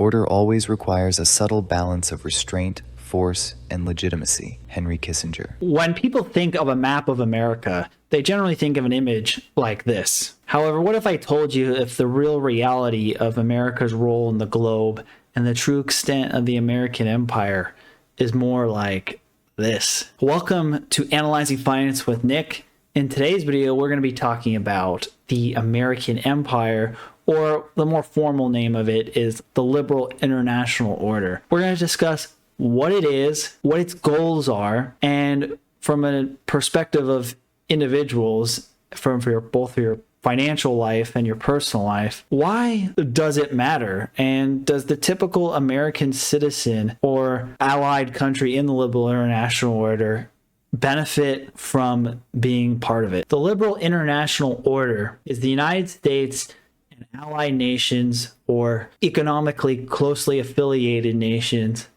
Order always requires a subtle balance of restraint, force, and legitimacy. Henry Kissinger. When people think of a map of America, they generally think of an image like this. However, what if I told you if the real reality of America's role in the globe and the true extent of the American empire is more like this? Welcome to Analyzing Finance with Nick. In today's video, we're going to be talking about the American empire, or the more formal name of it is the liberal international order. We're going to discuss what it is, what its goals are, and from a perspective of individuals, both your financial life and your personal life, why does it matter? And does the typical American citizen or allied country in the liberal international order benefit from being part of it? The liberal international order is the United States and allied nations, or economically closely affiliated nations,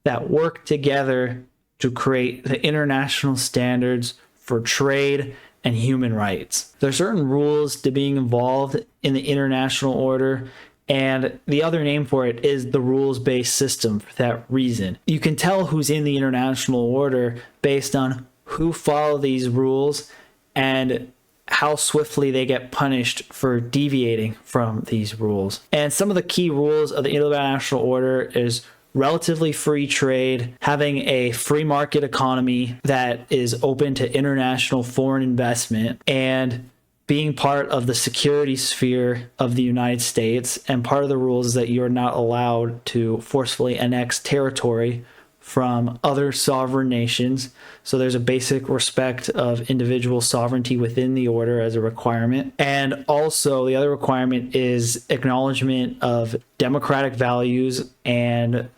that work together to create the international standards for trade and human rights. There are certain rules to being involved in the international order, and the other name for it is the rules-based system for that reason. You can tell who's in the international order based on who follow these rules and how swiftly they get punished for deviating from these rules. And some of the key rules of the international order is relatively free trade, having a free market economy that is open to international foreign investment, and being part of the security sphere of the United States. And part of the rules is that you're not allowed to forcefully annex territory from other sovereign nations. So there's a basic respect of individual sovereignty within the order as a requirement. And also the other requirement is acknowledgement of democratic values and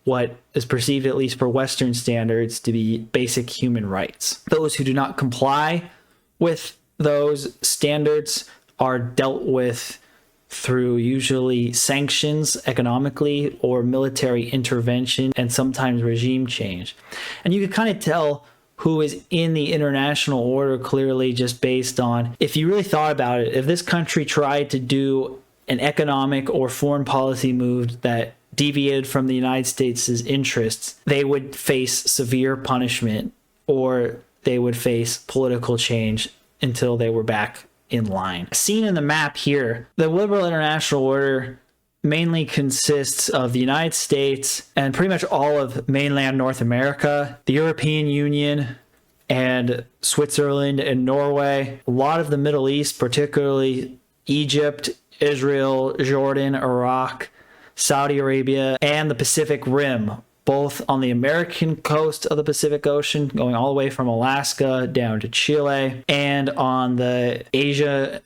what is perceived, at least for Western standards, to be basic human rights. Those who do not comply with those standards are dealt with through usually sanctions economically or military intervention, and sometimes regime change. And you can kind of tell who is in the international order clearly just based on, if you really thought about it, if this country tried to do an economic or foreign policy move that deviated from the United States' interests, they would face severe punishment or they would face political change until they were back in line. Seen in the map here, the liberal international order mainly consists of the United States and pretty much all of mainland North America, the European Union, and Switzerland and Norway. A lot of the Middle East, particularly Egypt, Israel, Jordan, Iraq, Saudi Arabia, and the Pacific Rim, both on the American coast of the Pacific Ocean, going all the way from Alaska down to Chile, and on the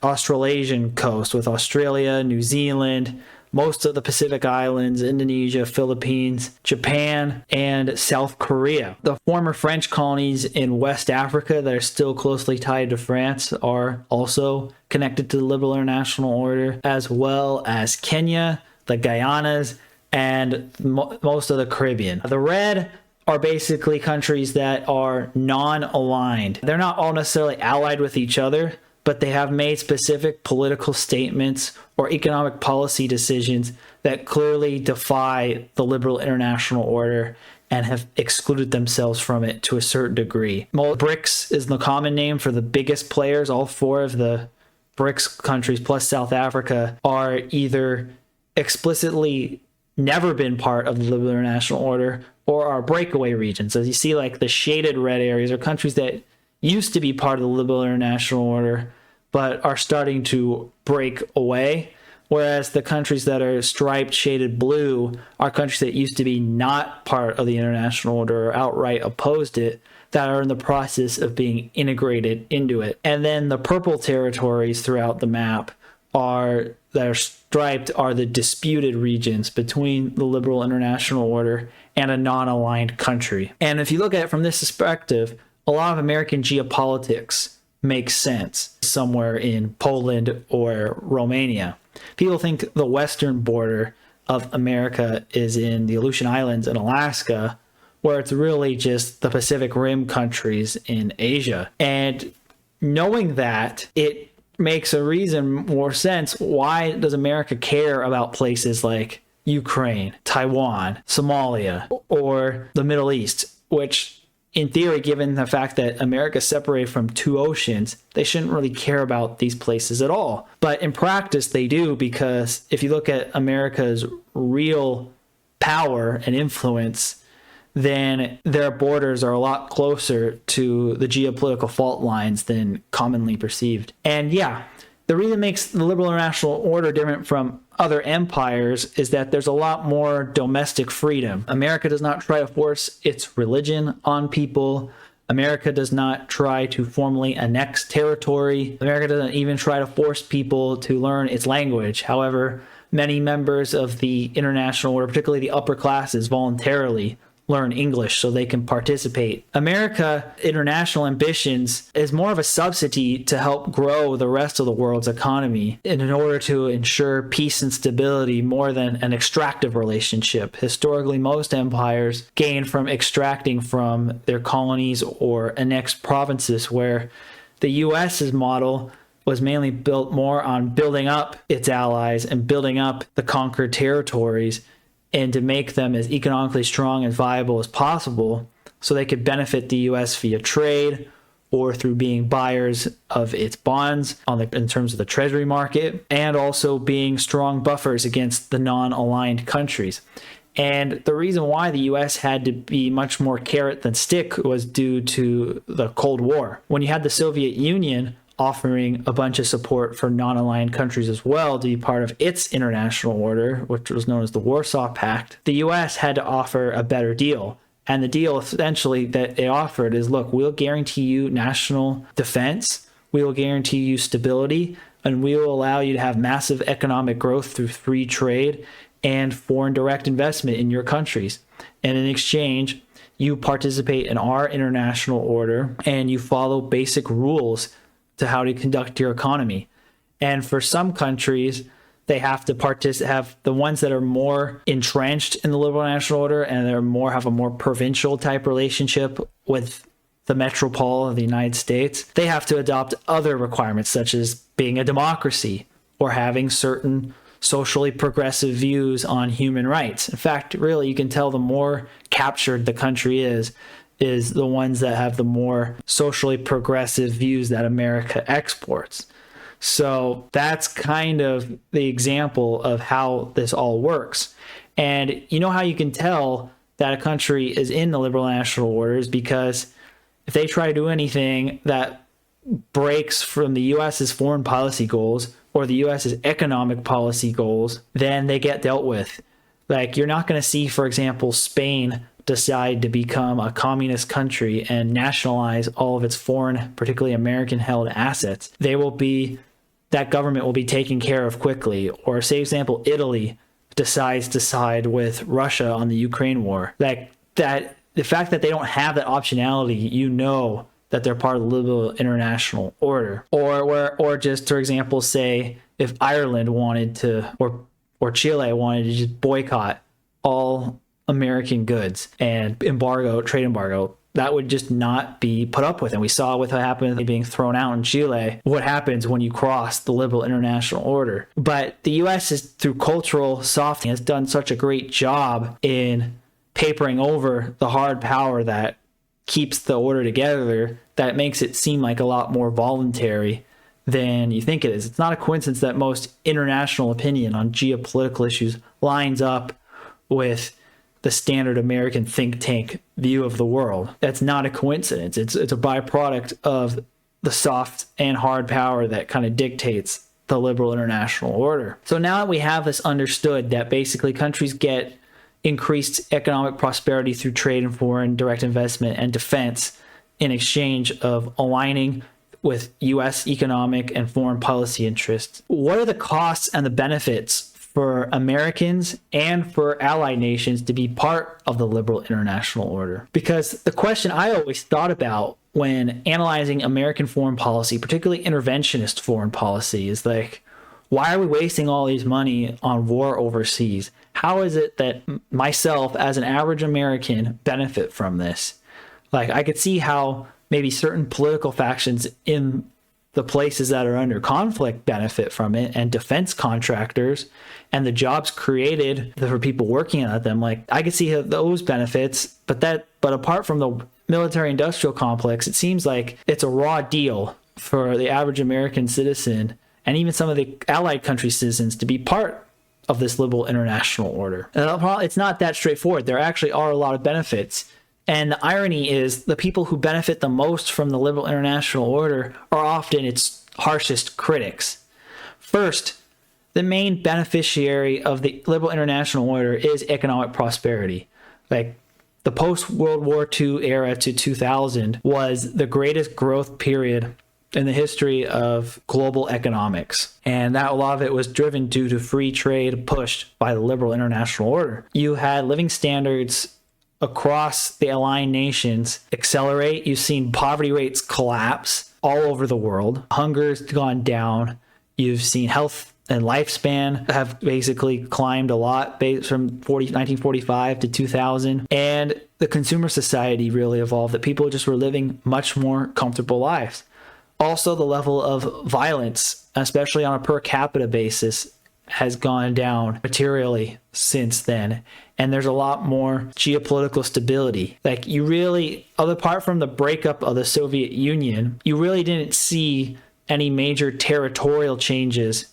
Australasian coast with Australia, New Zealand, most of the Pacific Islands, Indonesia, Philippines, Japan, and South Korea. The former French colonies in West Africa that are still closely tied to France are also connected to the liberal international order, as well as Kenya, the Guyanas, and most of the Caribbean. The red are basically countries that are non-aligned. They're not all necessarily allied with each other, but they have made specific political statements or economic policy decisions that clearly defy the liberal international order and have excluded themselves from it to a certain degree. BRICS is the common name for the biggest players. All four of the BRICS countries plus South Africa are either explicitly never been part of the liberal international order or are breakaway regions. As you see, like the shaded red areas are countries that used to be part of the liberal international order but are starting to break away, whereas the countries that are striped shaded blue are countries that used to be not part of the international order or outright opposed it, that are in the process of being integrated into it. And then the purple territories throughout the map that are striped are the disputed regions between the liberal international order and a non-aligned country. And if you look at it from this perspective, a lot of American geopolitics makes sense somewhere in Poland or Romania. People think the western border of America is in the Aleutian Islands in Alaska, where it's really just the Pacific Rim countries in Asia. And knowing that, it makes a reason more sense. Why does America care about places like Ukraine, Taiwan, Somalia, or the Middle East, which in theory, given the fact that America is separated from two oceans, they shouldn't really care about these places at all. But in practice, they do, because if you look at America's real power and influence, then their borders are a lot closer to the geopolitical fault lines than commonly perceived. And yeah, the reason it makes the liberal international order different from other empires is that there's a lot more domestic freedom. America does not try to force its religion on people. America does not try to formally annex territory. America doesn't even try to force people to learn its language. However, many members of the international order, particularly the upper classes, voluntarily learn English so they can participate. America international ambitions is more of a subsidy to help grow the rest of the world's economy in order to ensure peace and stability more than an extractive relationship. Historically, most empires gain from extracting from their colonies or annexed provinces, where the US's model was mainly built more on building up its allies and building up the conquered territories, and to make them as economically strong and viable as possible so they could benefit the US via trade or through being buyers of its bonds in terms of the treasury market, and also being strong buffers against the non-aligned countries. And the reason why the US had to be much more carrot than stick was due to the Cold War. When you had the Soviet Union offering a bunch of support for non-aligned countries as well to be part of its international order, which was known as the Warsaw Pact, the US had to offer a better deal. And the deal essentially that it offered is, look, we'll guarantee you national defense, we will guarantee you stability, and we will allow you to have massive economic growth through free trade and foreign direct investment in your countries. And in exchange, you participate in our international order and you follow basic rules to how to conduct your economy. And for some countries, they have to have the ones that are more entrenched in the liberal national order and have a more provincial type relationship with the metropole of the United States. They have to adopt other requirements, such as being a democracy or having certain socially progressive views on human rights. In fact, really, you can tell the more captured the country is the ones that have the more socially progressive views that America exports. So that's kind of the example of how this all works. And you know how you can tell that a country is in the liberal national order is because if they try to do anything that breaks from the US's foreign policy goals or the US's economic policy goals, then they get dealt with. Like, you're not going to see, for example, Spain decide to become a communist country and nationalize all of its foreign, particularly American-held assets. That government will be taken care of quickly. Or, say, for example, Italy decides to side with Russia on the Ukraine war. The fact that they don't have that optionality, you know that they're part of the liberal international order. Or just, for example, say if Ireland wanted to, or Chile wanted to just boycott all American goods and trade embargo, that would just not be put up with. And we saw with what happened with being thrown out in Chile, what happens when you cross the liberal international order. But the US is, through cultural softening, has done such a great job in papering over the hard power that keeps the order together that it makes it seem like a lot more voluntary than you think it is. It's not a coincidence that most international opinion on geopolitical issues lines up with the standard American think tank view of the world. That's not a coincidence. It's a byproduct of the soft and hard power that kind of dictates the liberal international order. So now that we have this understood, that basically countries get increased economic prosperity through trade and foreign direct investment and defense in exchange of aligning with U.S. economic and foreign policy interests, what are the costs and the benefits for Americans and for allied nations to be part of the liberal international order? Because the question I always thought about when analyzing American foreign policy, particularly interventionist foreign policy, is like, why are we wasting all these money on war overseas? How is it that myself, as an average American, benefit from this? Like, I could see how maybe certain political factions in the places that are under conflict benefit from it, and defense contractors and the jobs created for people working at them. Like, I could see those benefits, but apart from the military industrial complex, it seems like it's a raw deal for the average American citizen and even some of the allied country citizens to be part of this liberal international order. And it's not that straightforward. There actually are a lot of benefits. And the irony is the people who benefit the most from the liberal international order are often its harshest critics. First, the main beneficiary of the liberal international order is economic prosperity. Like, the post-World War II era to 2000 was the greatest growth period in the history of global economics. And that a lot of it was driven due to free trade pushed by the liberal international order. You had living standards across the aligned nations accelerate. You've seen poverty rates collapse all over the world. Hunger's gone down. You've seen health and lifespan have basically climbed a lot from 1945 to 2000. And the consumer society really evolved, that people just were living much more comfortable lives. Also, the level of violence, especially on a per capita basis, has gone down materially since then. And there's a lot more geopolitical stability. Like, you really, apart from the breakup of the Soviet Union, you really didn't see any major territorial changes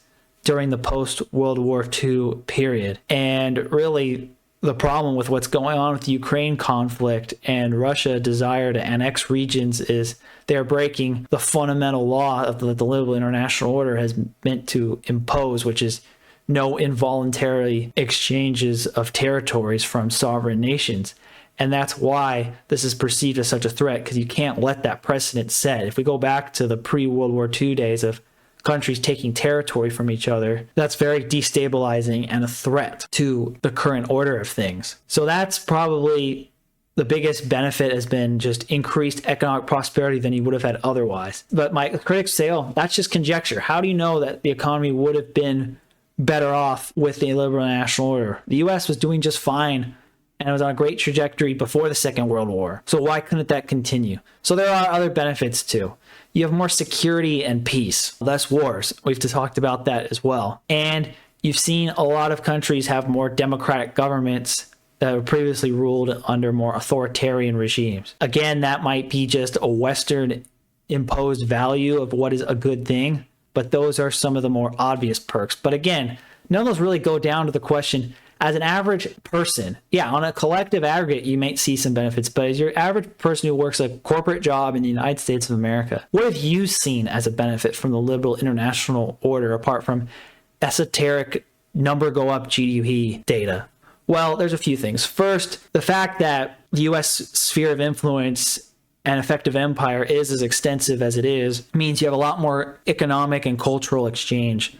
during the post-World War II period. And really, the problem with what's going on with the Ukraine conflict and Russia's desire to annex regions is they're breaking the fundamental law of the liberal international order has meant to impose, which is no involuntary exchanges of territories from sovereign nations. And that's why this is perceived as such a threat, because you can't let that precedent set. If we go back to the pre-World War II days of countries taking territory from each other, that's very destabilizing and a threat to the current order of things. So that's probably the biggest benefit, has been just increased economic prosperity than you would have had otherwise. But my critics say, oh, that's just conjecture. How do you know that the economy would have been better off with the liberal national order? The US was doing just fine and it was on a great trajectory before the Second World War. So why couldn't that continue? So there are other benefits too. You have more security and peace, less wars. We've talked about that as well. And you've seen a lot of countries have more democratic governments that were previously ruled under more authoritarian regimes. Again, that might be just a Western imposed value of what is a good thing, but those are some of the more obvious perks. But again, none of those really go down to the question, as an average person, yeah, on a collective aggregate, you might see some benefits, but as your average person who works a corporate job in the United States of America, what have you seen as a benefit from the liberal international order, apart from esoteric number go up GDP data? Well, there's a few things. First, the fact that the U.S. sphere of influence and effective empire is as extensive as it is means you have a lot more economic and cultural exchange.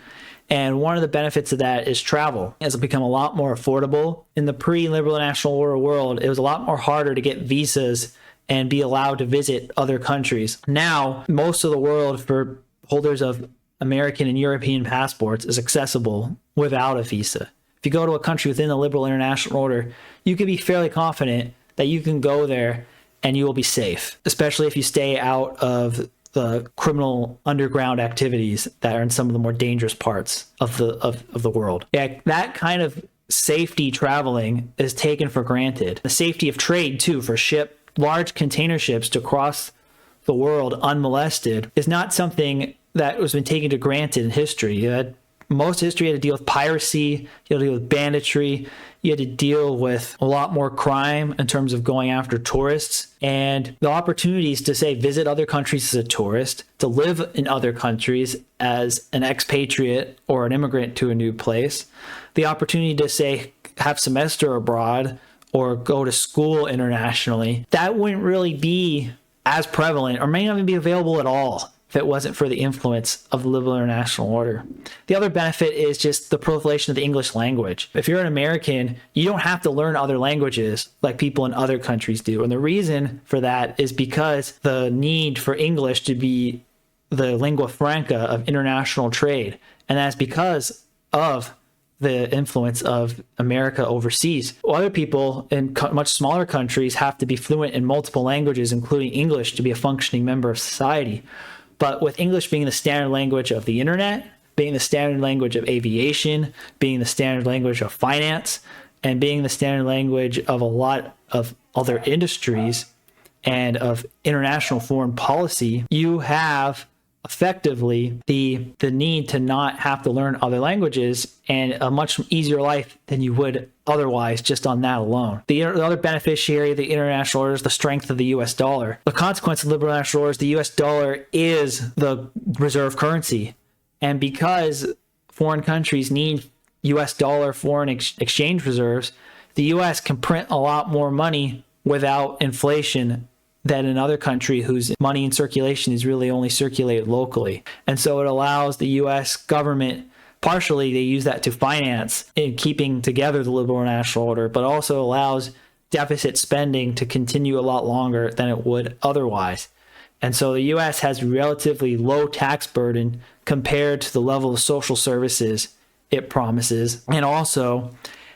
And one of the benefits of that is travel. It has become a lot more affordable. In the pre-liberal national order world, it was a lot more harder to get visas and be allowed to visit other countries. Now, most of the world for holders of American and European passports is accessible without a visa. If you go to a country within the liberal international order, you can be fairly confident that you can go there and you will be safe, especially if you stay out of the criminal underground activities that are in some of the more dangerous parts of the world. Yeah, that kind of safety traveling is taken for granted. The safety of trade too, for large container ships to cross the world unmolested, is not something that has been taken for granted in history. Most history had to deal with piracy, you had to deal with banditry, you had to deal with a lot more crime in terms of going after tourists, and the opportunities to, say, visit other countries as a tourist, to live in other countries as an expatriate or an immigrant to a new place, the opportunity to, say, have semester abroad or go to school internationally, that wouldn't really be as prevalent or may not even be available at all if it wasn't for the influence of the liberal international order. The other benefit is just the proliferation of the English language. If you're an American, you don't have to learn other languages like people in other countries do. And the reason for that is because the need for English to be the lingua franca of international trade. And that's because of the influence of America overseas. Other people in much smaller countries have to be fluent in multiple languages, including English, to be a functioning member of society. But with English being the standard language of the internet, being the standard language of aviation, being the standard language of finance, and being the standard language of a lot of other industries and of international foreign policy, you have effectively the need to not have to learn other languages and a much easier life than you would otherwise just on that alone. The other beneficiary of the international order is the strength of the US dollar. The consequence of liberal international order is the US dollar is the reserve currency. And because foreign countries need US dollar foreign exchange reserves, the US can print a lot more money without inflation than another country whose money in circulation is really only circulated locally. And so it allows the US government, partially they use that to finance in keeping together the liberal national order, but also allows deficit spending to continue a lot longer than it would otherwise. And so the US has relatively low tax burden compared to the level of social services it promises, and also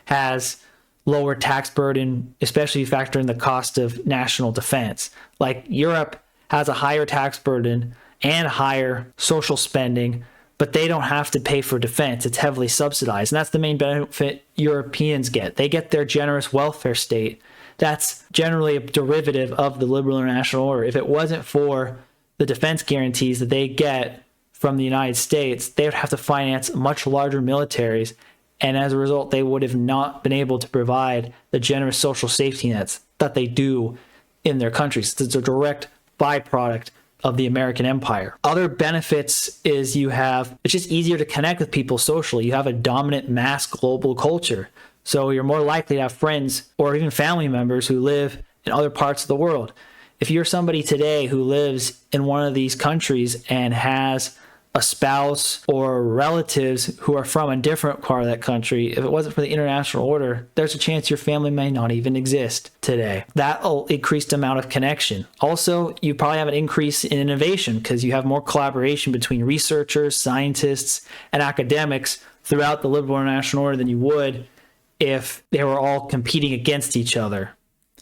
has lower tax burden, especially factoring the cost of national defense. Like Europe has a higher tax burden and higher social spending, but they don't have to pay for defense. It's heavily subsidized. And that's the main benefit Europeans get. They get their generous welfare state. That's generally a derivative of the liberal international order. If it wasn't for the defense guarantees that they get from the United States, they would have to finance much larger militaries. And as a result, they would have not been able to provide the generous social safety nets that they do in their countries. It's a direct byproduct of the American empire. Other benefits is it's just easier to connect with people socially. You have a dominant mass global culture. So you're more likely to have friends or even family members who live in other parts of the world. If you're somebody today who lives in one of these countries and has a spouse or relatives who are from a different part of that country, if it wasn't for the international order, there's a chance your family may not even exist today. That'll increase the amount of connection. Also, you probably have an increase in innovation because you have more collaboration between researchers, scientists, and academics throughout the liberal international order than you would if they were all competing against each other.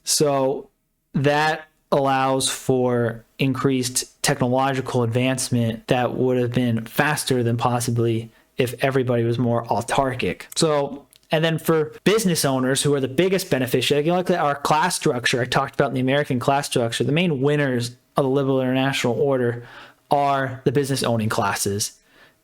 So that allows for increased technological advancement that would have been faster than possibly if everybody was more autarkic. So, and then for business owners who are the biggest beneficiary, you look at our class structure. I talked about in the American class structure. The main winners of the liberal international order are the business owning classes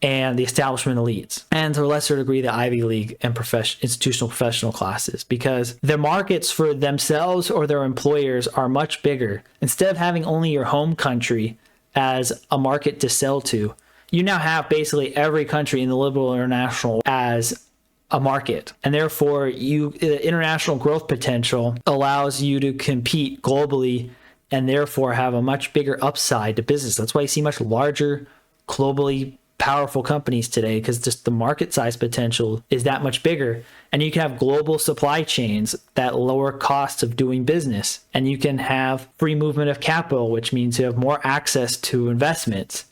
and the establishment elites, and to a lesser degree, the Ivy League and institutional professional classes, because the markets for themselves or their employers are much bigger. Instead of having only your home country as a market to sell to, you now have basically every country in the liberal international as a market. And therefore, the international growth potential allows you to compete globally and therefore have a much bigger upside to business. That's why you see much larger, globally powerful companies today, because just the market size potential is that much bigger. And you can have global supply chains that lower costs of doing business. And you can have free movement of capital, which means you have more access to investments.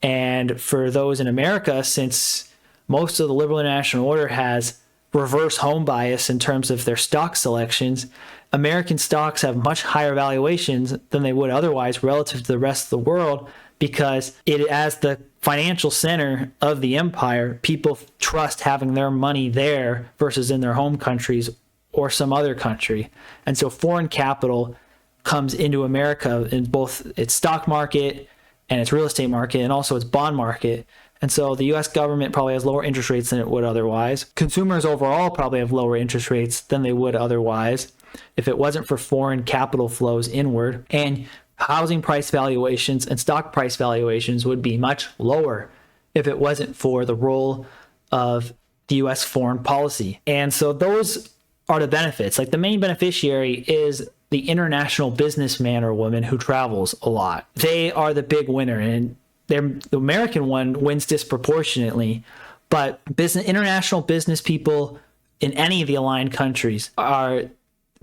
And for those in America, since most of the liberal international order has reverse home bias in terms of their stock selections, American stocks have much higher valuations than they would otherwise relative to the rest of the world, because as the financial center of the empire, people trust having their money there versus in their home countries or some other country. And so foreign capital comes into America in both its stock market and its real estate market and also its bond market. And so the US government probably has lower interest rates than it would otherwise. Consumers overall probably have lower interest rates than they would otherwise if it wasn't for foreign capital flows inward. And housing price valuations and stock price valuations would be much lower if it wasn't for the role of the US foreign policy. And so those are the benefits. Like the main beneficiary is the international businessman or woman who travels a lot. They are the big winner, and the American one wins disproportionately, but international business people in any of the aligned countries are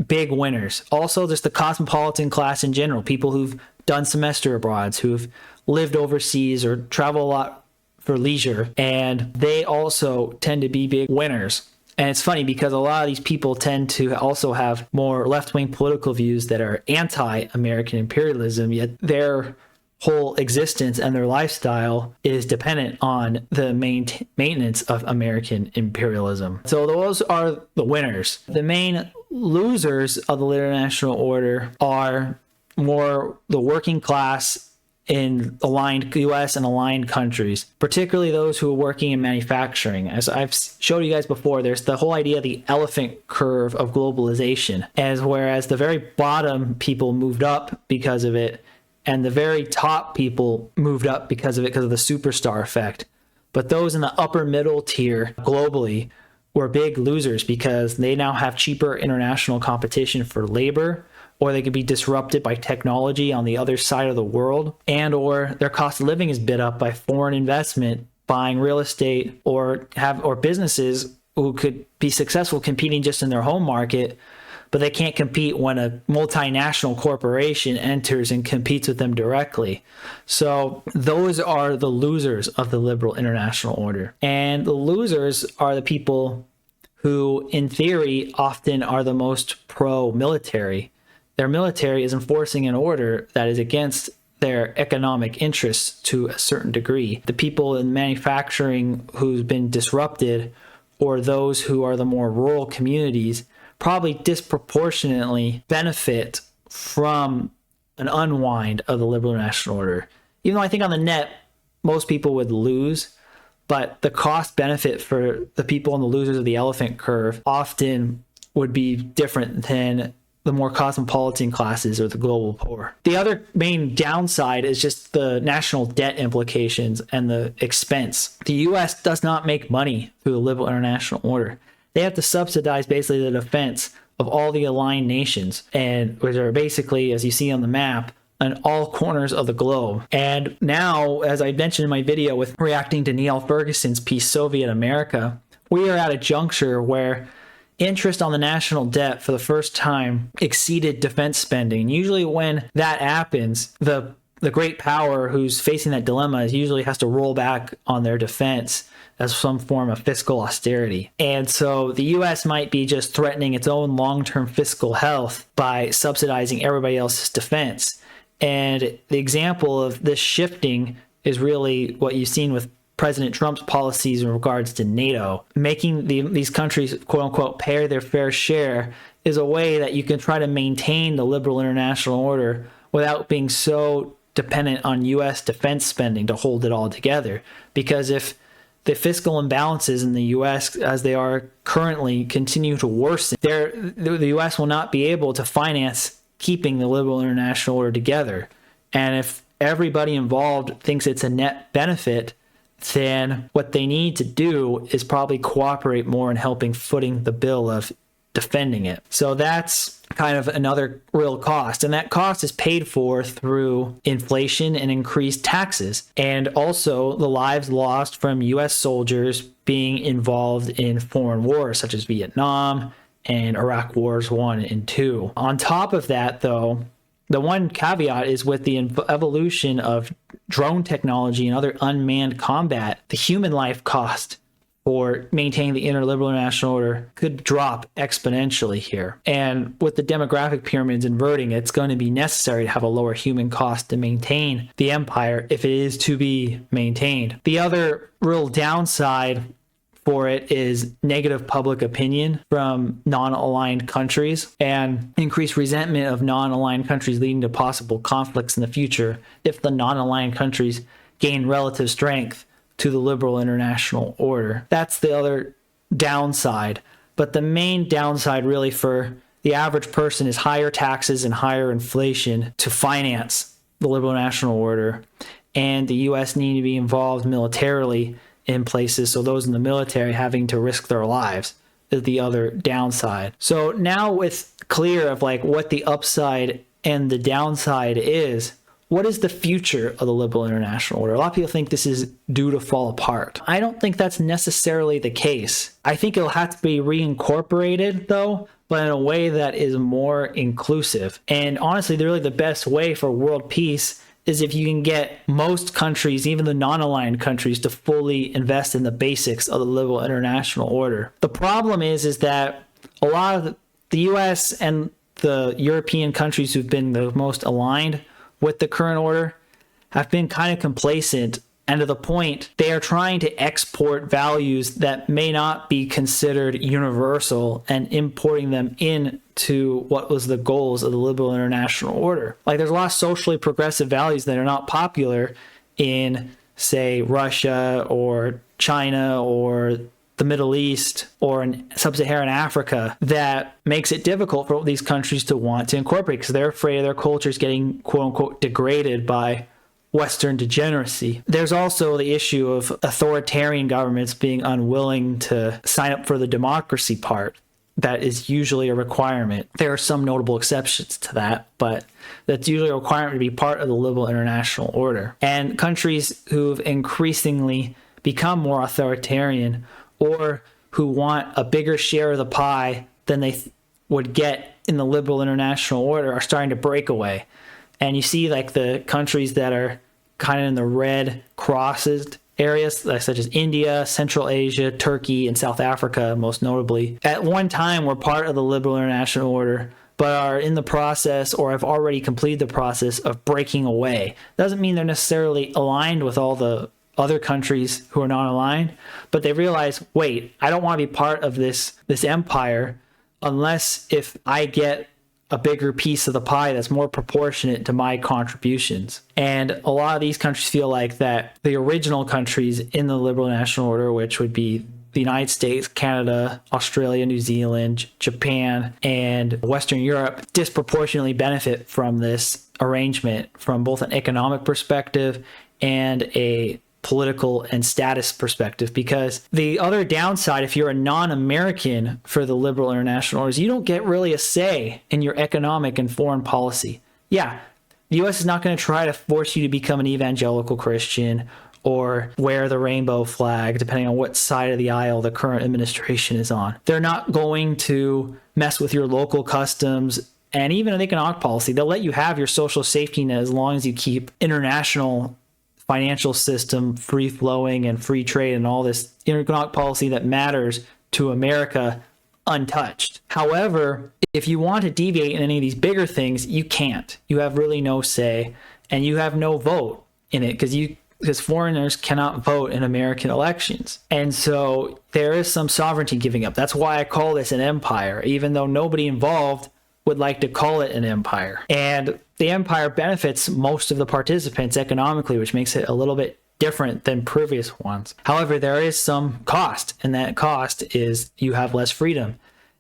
big winners. Also, just the cosmopolitan class in general, people who've done semester abroads, who've lived overseas or travel a lot for leisure, and they also tend to be big winners. And it's funny because a lot of these people tend to also have more left-wing political views that are anti-American imperialism, yet their whole existence and their lifestyle is dependent on the maintenance of American imperialism. So those are the winners. The main losers of the international order are more the working class in aligned US and aligned countries, particularly those who are working in manufacturing. As I've showed you guys before, there's the whole idea of the elephant curve of globalization, as whereas the very bottom people moved up because of it, and the very top people moved up because of it, because of the superstar effect. But those in the upper middle tier globally were big losers because they now have cheaper international competition for labor, or they could be disrupted by technology on the other side of the world, and or their cost of living is bid up by foreign investment buying real estate, or businesses who could be successful competing just in their home market, but they can't compete when a multinational corporation enters and competes with them directly. So those are the losers of the liberal international order. And the losers are the people who, in theory, often are the most pro-military. Their military is enforcing an order that is against their economic interests to a certain degree. The people in manufacturing who's been disrupted, or those who are the more rural communities, probably disproportionately benefit from an unwind of the liberal international order. Even though I think on the net, most people would lose, but the cost benefit for the people on the losers of the elephant curve often would be different than the more cosmopolitan classes or the global poor. The other main downside is just the national debt implications and the expense. The US does not make money through the liberal international order. They have to subsidize basically the defense of all the aligned nations, and which are basically, as you see on the map, on all corners of the globe. And now, as I mentioned in my video with reacting to Neil Ferguson's piece, Soviet America, we are at a juncture where interest on the national debt for the first time exceeded defense spending. Usually when that happens, the great power who's facing that dilemma usually has to roll back on their defense as some form of fiscal austerity. And so the US might be just threatening its own long-term fiscal health by subsidizing everybody else's defense. And the example of this shifting is really what you've seen with President Trump's policies in regards to NATO. Making these countries, quote unquote, pay their fair share is a way that you can try to maintain the liberal international order without being so dependent on US defense spending to hold it all together. Because if the fiscal imbalances in the US, as they are currently, continue to worsen, the US will not be able to finance keeping the liberal international order together. And if everybody involved thinks it's a net benefit, then what they need to do is probably cooperate more in helping footing the bill of defending it. So that's kind of another real cost. And that cost is paid for through inflation and increased taxes, and also the lives lost from US soldiers being involved in foreign wars such as Vietnam and Iraq Wars 1 and 2. On top of that, though, the one caveat is with the evolution of drone technology and other unmanned combat, the human life cost for maintaining the interliberal international order could drop exponentially here. And with the demographic pyramids inverting, it's going to be necessary to have a lower human cost to maintain the empire if it is to be maintained. The other real downside for it is negative public opinion from non-aligned countries and increased resentment of non-aligned countries, leading to possible conflicts in the future if the non-aligned countries gain relative strength to the liberal international order. That's the other downside. But the main downside really for the average person is higher taxes and higher inflation to finance the liberal international order. And the US need to be involved militarily in places, so those in the military having to risk their lives is the other downside. So now it's clear of like what the upside and the downside is. What is the future of the liberal international order? A lot of people think this is due to fall apart. I don't think that's necessarily the case. I think it'll have to be reincorporated though, but in a way that is more inclusive. And honestly, really the best way for world peace is if you can get most countries, even the non-aligned countries, to fully invest in the basics of the liberal international order. The problem is that a lot of the US and the European countries who've been the most aligned with the current order have been kind of complacent, and to the point they are trying to export values that may not be considered universal and importing them into what was the goals of the liberal international order. Like, there's a lot of socially progressive values that are not popular in, say, Russia or China or the Middle East or in sub-Saharan Africa that makes it difficult for these countries to want to incorporate because they're afraid of their cultures getting quote-unquote degraded by Western degeneracy. There's also the issue of authoritarian governments being unwilling to sign up for the democracy part. That is usually a requirement. There are some notable exceptions to that, but that's usually a requirement to be part of the liberal international order. And countries who've increasingly become more authoritarian or who want a bigger share of the pie than they would get in the liberal international order are starting to break away. And you see like the countries that are kind of in the red crosses areas, such as India, Central Asia, Turkey, and South Africa, most notably, at one time were part of the liberal international order, but are in the process or have already completed the process of breaking away. Doesn't mean they're necessarily aligned with all the other countries who are not aligned, but they realize, wait, I don't want to be part of this empire unless if I get a bigger piece of the pie that's more proportionate to my contributions. And a lot of these countries feel like that the original countries in the liberal national order, which would be the United States, Canada, Australia, New Zealand, Japan, and Western Europe, disproportionately benefit from this arrangement from both an economic perspective and a political and status perspective. Because the other downside, if you're a non-American for the liberal international orders, you don't get really a say in your economic and foreign policy. Yeah, the US is not going to try to force you to become an evangelical Christian or wear the rainbow flag, depending on what side of the aisle the current administration is on. They're not going to mess with your local customs and even an economic policy. They'll let you have your social safety net as long as you keep international financial system free flowing and free trade and all this economic policy that matters to America untouched. However, if you want to deviate in any of these bigger things, you can't. You have really no say and you have no vote in it because foreigners cannot vote in American elections. And so there is some sovereignty giving up. That's why I call this an empire, even though nobody involved would like to call it an empire. And the empire benefits most of the participants economically, which makes it a little bit different than previous ones. However, there is some cost, and that cost is you have less freedom.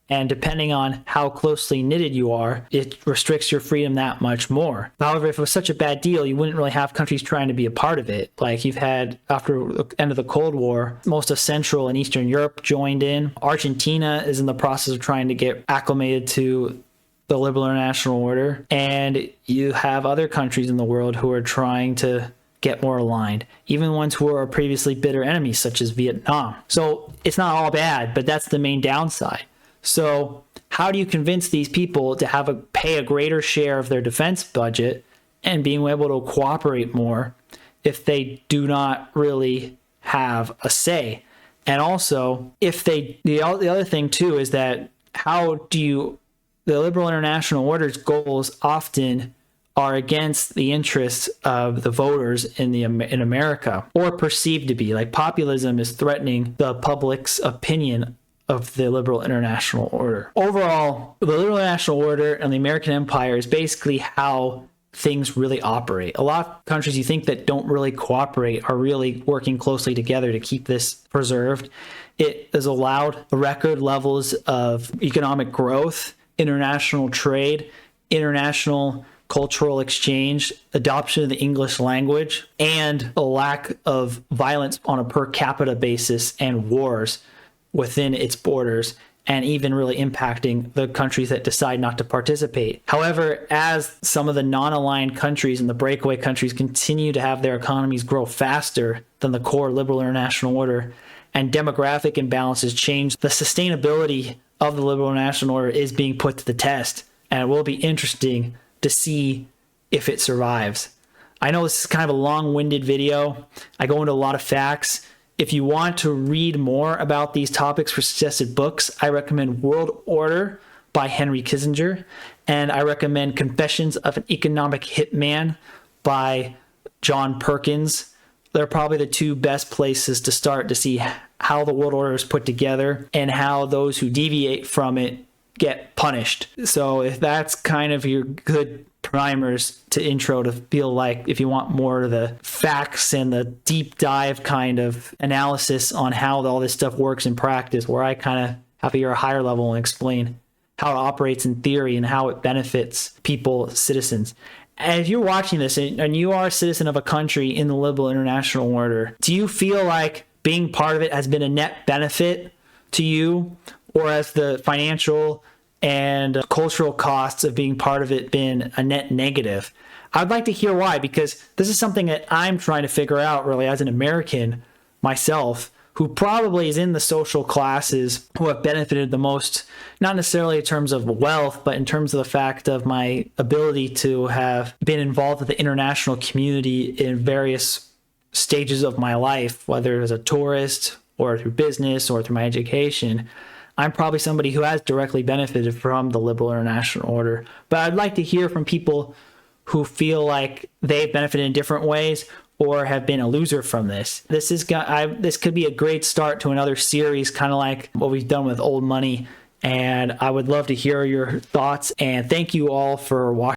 And depending on how closely knitted you are, it restricts your freedom that much more. However, if it was such a bad deal, you wouldn't really have countries trying to be a part of it. Like you've had, after the end of the Cold War, most of Central and Eastern Europe joined in. Argentina is in the process of trying to get acclimated to the liberal international order. And you have other countries in the world who are trying to get more aligned, even ones who are previously bitter enemies, such as Vietnam. So it's not all bad, but that's the main downside. So how do you convince these people to pay a greater share of their defense budget and being able to cooperate more if they do not really have a say? And also, the other thing too is that the liberal international order's goals often are against the interests of the voters in America, or perceived to be. Like populism is threatening the public's opinion of the liberal international order. Overall, the liberal international order and the American empire is basically how things really operate. A lot of countries you think that don't really cooperate are really working closely together to keep this preserved. It has allowed record levels of economic growth, international trade, international cultural exchange, adoption of the English language, and a lack of violence on a per capita basis and wars within its borders, and even really impacting the countries that decide not to participate. However, as some of the non-aligned countries and the breakaway countries continue to have their economies grow faster than the core liberal international order, and demographic imbalances change, the sustainability of the liberal international order is being put to the test, and it will be interesting to see if it survives. I know this is kind of a long-winded video. I go into a lot of facts. If you want to read more about these topics for suggested books, I recommend World Order by Henry Kissinger, and I recommend Confessions of an Economic Hitman by John Perkins. They're probably the two best places to start to see how the world order is put together and how those who deviate from it get punished. So if that's kind of your good primers to intro to feel like if you want more of the facts and the deep dive kind of analysis on how all this stuff works in practice, where I kind of have to hear a higher level and explain how it operates in theory and how it benefits people, citizens. As you're watching this and you are a citizen of a country in the liberal international order, do you feel like being part of it has been a net benefit to you, or has the financial and cultural costs of being part of it been a net negative? I'd like to hear why, because this is something that I'm trying to figure out really as an American myself, who probably is in the social classes who have benefited the most, not necessarily in terms of wealth, but in terms of the fact of my ability to have been involved with the international community in various stages of my life, whether as a tourist or through business or through my education. I'm probably somebody who has directly benefited from the liberal international order. But I'd like to hear from people who feel like they've benefited in different ways or have been a loser from this. This could be a great start to another series, kind of like what we've done with old money. And I would love to hear your thoughts. And thank you all for watching.